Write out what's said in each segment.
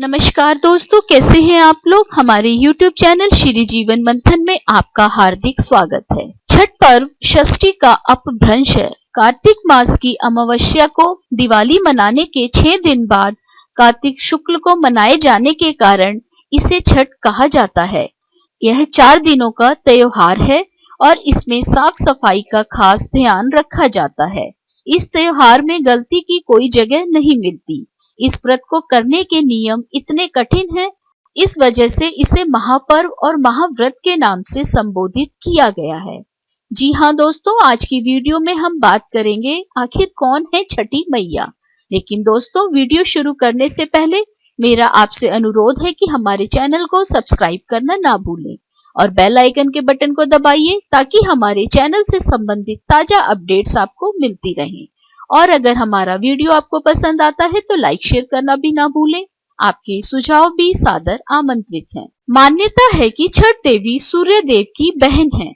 नमस्कार दोस्तों, कैसे हैं आप लोग। हमारे YouTube चैनल श्री जीवन मंथन में आपका हार्दिक स्वागत है। छठ पर्व षष्ठी का अपभ्रंश है। कार्तिक मास की अमावस्या को दिवाली मनाने के 6 दिन बाद कार्तिक शुक्ल को मनाए जाने के कारण इसे छठ कहा जाता है। यह 4 दिनों का त्योहार है और इसमें साफ सफाई का खास ध्यान रखा जाता है। इस त्योहार में गलती की कोई जगह नहीं मिलती। इस व्रत को करने के नियम इतने कठिन हैं, इस वजह से इसे महापर्व और महाव्रत के नाम से संबोधित किया गया है। जी हाँ दोस्तों, आज की वीडियो में हम बात करेंगे आखिर कौन है छठी मैया। लेकिन दोस्तों, वीडियो शुरू करने से पहले मेरा आपसे अनुरोध है कि हमारे चैनल को सब्सक्राइब करना ना भूलें और बेल आइकन के बटन को दबाइए ताकि हमारे चैनल से संबंधित ताजा अपडेट्स आपको मिलती रहें। और अगर हमारा वीडियो आपको पसंद आता है तो लाइक शेयर करना भी ना भूलें। आपके सुझाव भी सादर आमंत्रित हैं। मान्यता है कि छठ देवी सूर्य देव की बहन है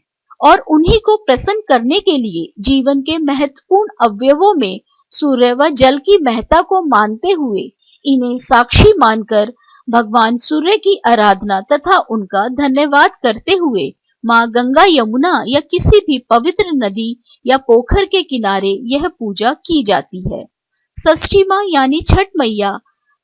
और उन्हीं को प्रसन्न करने के लिए जीवन के महत्वपूर्ण अवयवों में सूर्य व जल की महत्ता को मानते हुए इन्हें साक्षी मानकर भगवान सूर्य की आराधना तथा उनका धन्यवाद करते हुए माँ गंगा, यमुना या किसी भी पवित्र नदी या पोखर के किनारे यह पूजा की जाती है। षष्ठी माँ यानी छठ मैया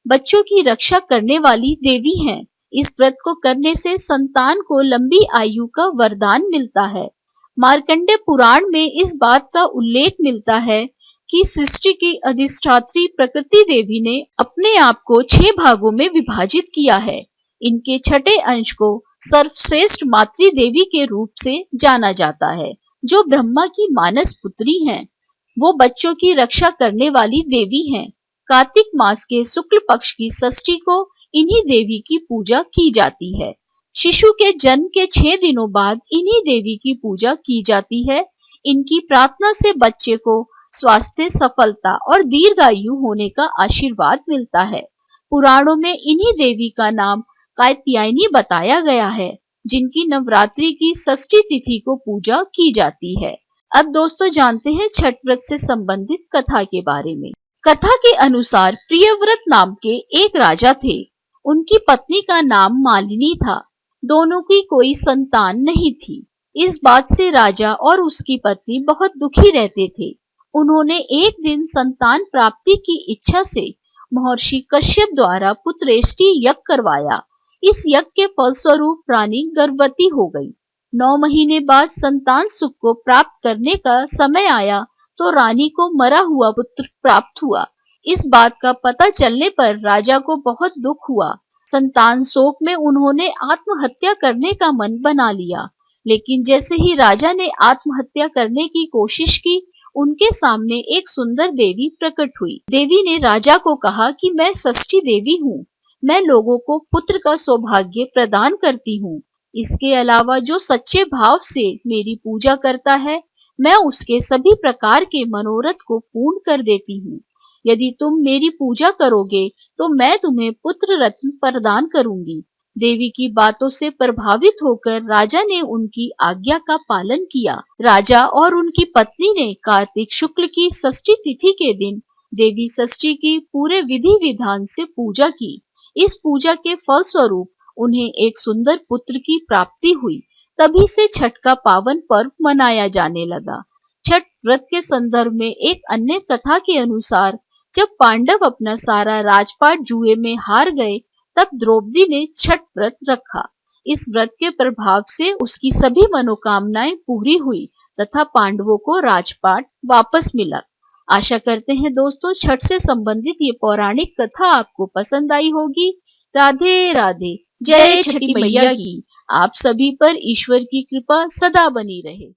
बच्चों की रक्षा करने वाली देवी हैं। इस व्रत को करने से संतान को लंबी आयु का वरदान मिलता है। मार्कंडेय पुराण में इस बात का उल्लेख मिलता है कि सृष्टि की अधिष्ठात्री प्रकृति देवी ने अपने आप को 6 भागों में विभाजित किया है। इनके छठे अंश को सर्वश्रेष्ठ मातृ देवी के रूप से जाना जाता है, जो ब्रह्मा की मानस पुत्री हैं। वो बच्चों की रक्षा करने वाली देवी हैं। कार्तिक मास के शुक्ल पक्ष की षष्ठी को इन्हीं देवी की पूजा की जाती है। शिशु के जन्म के 6 दिनों बाद इन्हीं देवी की पूजा की जाती है। इनकी प्रार्थना से बच्चे को स्वास्थ्य, सफलता और दीर्घायु होने का आशीर्वाद मिलता है। पुराणों में इन्हीं देवी का नाम कात्यायनी बताया गया है, जिनकी नवरात्रि की षष्ठी तिथि को पूजा की जाती है। अब दोस्तों जानते हैं छठ व्रत से संबंधित कथा के बारे में। कथा के अनुसार प्रियव्रत नाम के एक राजा थे। उनकी पत्नी का नाम मालिनी था। दोनों की कोई संतान नहीं थी। इस बात से राजा और उसकी पत्नी बहुत दुखी रहते थे। उन्होंने एक दिन संतान प्राप्ति की इच्छा से महर्षि कश्यप द्वारा पुत्रेष्टि यज्ञ करवाया। इस यज्ञ के फलस्वरूप रानी गर्भवती हो गई। 9 महीने बाद संतान सुख को प्राप्त करने का समय आया तो रानी को मरा हुआ पुत्र प्राप्त हुआ। इस बात का पता चलने पर राजा को बहुत दुख हुआ। संतान शोक में उन्होंने आत्महत्या करने का मन बना लिया। लेकिन जैसे ही राजा ने आत्महत्या करने की कोशिश की, उनके सामने एक सुंदर देवी प्रकट हुई। देवी ने राजा को कहा कि मैं षष्ठी देवी हूँ। मैं लोगों को पुत्र का सौभाग्य प्रदान करती हूँ। इसके अलावा जो सच्चे भाव से मेरी पूजा करता है, मैं उसके सभी प्रकार के मनोरथ को पूर्ण कर देती हूँ। यदि तुम मेरी पूजा करोगे तो मैं तुम्हें पुत्र रत्न प्रदान करूंगी। देवी की बातों से प्रभावित होकर राजा ने उनकी आज्ञा का पालन किया। राजा और उनकी पत्नी ने कार्तिक शुक्ल की षष्ठी तिथि के दिन देवी षष्ठी की पूरे विधि विधान से पूजा की। इस पूजा के फल स्वरूप उन्हें एक सुंदर पुत्र की प्राप्ति हुई। तभी से छठ का पावन पर्व मनाया जाने लगा। छठ व्रत के संदर्भ में एक अन्य कथा के अनुसार जब पांडव अपना सारा राजपाट जुए में हार गए, तब द्रौपदी ने छठ व्रत रखा। इस व्रत के प्रभाव से उसकी सभी मनोकामनाएं पूरी हुई तथा पांडवों को राजपाट वापस मिला। आशा करते हैं दोस्तों छठ से संबंधित ये पौराणिक कथा आपको पसंद आई होगी। राधे राधे। जय छठी मैया की। आप सभी पर ईश्वर की कृपा सदा बनी रहे।